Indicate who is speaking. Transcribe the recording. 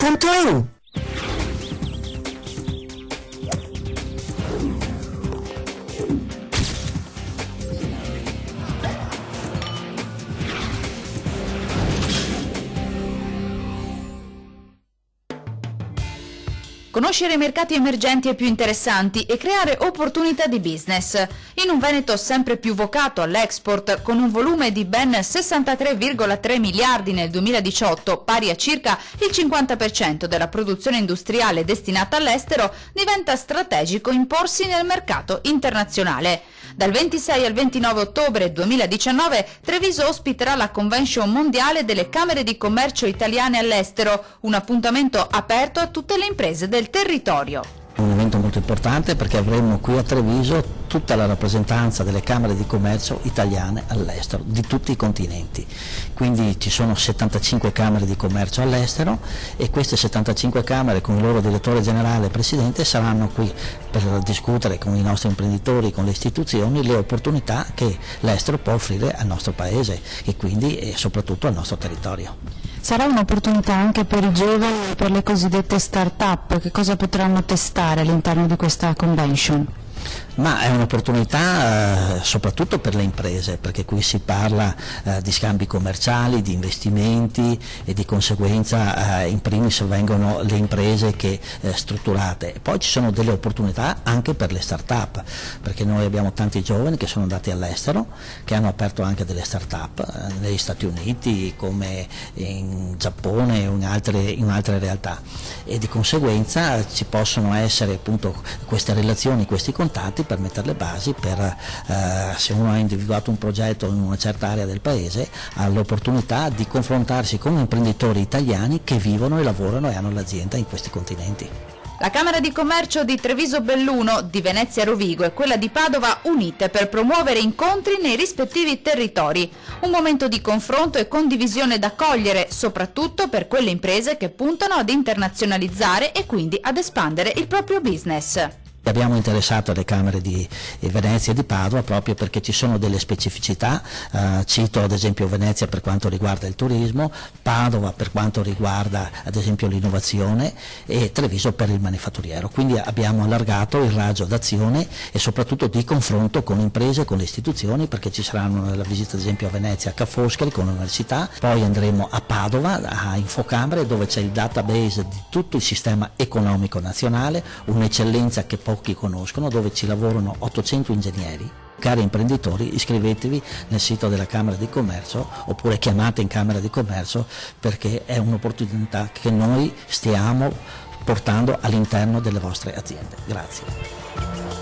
Speaker 1: Tanto in!
Speaker 2: Conoscere i mercati emergenti e più interessanti e creare opportunità di business. In un Veneto sempre più vocato all'export, con un volume di ben 63,3 miliardi nel 2018, pari a circa il 50% della produzione industriale destinata all'estero, diventa strategico imporsi nel mercato internazionale. Dal 26 al 29 ottobre 2019 Treviso ospiterà la Convention mondiale delle Camere di Commercio italiane all'estero, un appuntamento aperto a tutte le imprese del territorio.
Speaker 3: Un evento molto importante perché avremo qui a Treviso tutta la rappresentanza delle Camere di Commercio italiane all'estero, di tutti i continenti. Quindi ci sono 75 Camere di Commercio all'estero e queste 75 Camere con il loro direttore generale e presidente saranno qui per discutere con i nostri imprenditori, con le istituzioni, le opportunità che l'estero può offrire al nostro paese e quindi soprattutto al nostro territorio.
Speaker 4: Sarà un'opportunità anche per i giovani e per le cosiddette start-up, che cosa potranno testare all'interno di questa convention?
Speaker 3: Ma è un'opportunità soprattutto per le imprese, perché qui si parla di scambi commerciali, di investimenti e di conseguenza in primis vengono le imprese che strutturate. Poi ci sono delle opportunità anche per le start-up, perché noi abbiamo tanti giovani che sono andati all'estero, che hanno aperto anche delle start-up negli Stati Uniti, come in Giappone o in altre realtà, e di conseguenza ci possono essere appunto queste relazioni, questi contatti per mettere le basi per, se uno ha individuato un progetto in una certa area del paese, ha l'opportunità di confrontarsi con imprenditori italiani che vivono e lavorano e hanno l'azienda in questi continenti.
Speaker 2: La Camera di Commercio di Treviso Belluno, di Venezia Rovigo e quella di Padova unite per promuovere incontri nei rispettivi territori. Un momento di confronto e condivisione da cogliere, soprattutto per quelle imprese che puntano ad internazionalizzare e quindi ad espandere il proprio business.
Speaker 3: Abbiamo interessato le Camere di Venezia e di Padova proprio perché ci sono delle specificità, cito ad esempio Venezia per quanto riguarda il turismo, Padova per quanto riguarda ad esempio l'innovazione e Treviso per il manifatturiero, quindi abbiamo allargato il raggio d'azione e soprattutto di confronto con imprese, con le istituzioni, perché ci saranno nella visita ad esempio a Venezia a Ca' Foscari con l'università, poi andremo a Padova a Infocamere dove c'è il database di tutto il sistema economico nazionale, un'eccellenza che pochi conoscono, dove ci lavorano 800 ingegneri. Cari imprenditori, iscrivetevi nel sito della Camera di Commercio oppure chiamate in Camera di Commercio perché è un'opportunità che noi stiamo portando all'interno delle vostre aziende. Grazie.